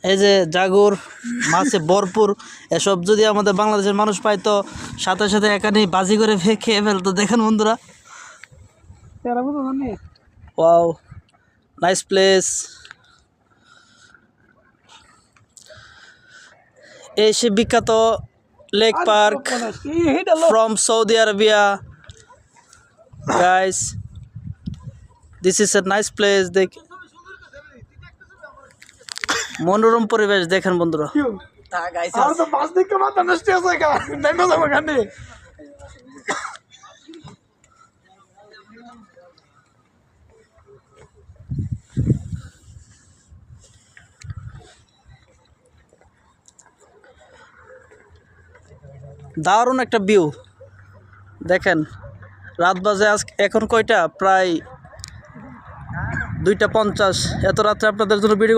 এই যে জাগুর মাছে ভরপুর, এসব যদি আমাদের বাংলাদেশের মানুষ পায় তো সাথে সাথে এখানে বাজি করে খেয়ে ফেলতো। দেখেন বন্ধুরা, ওয়াও, নাইস প্লেস। এই সে বিখ্যাত lake park from Saudi Arabia. Guys, this is a nice place. দেখ, মনোরম পরিবেশ দেখেন বন্ধুরা। দারুণ একটা ভিউ দেখেন। রাত বাজে এখন কয়টা? প্রায় 2:50। এত রাত্রে আপনাদের জন্য ভিডিও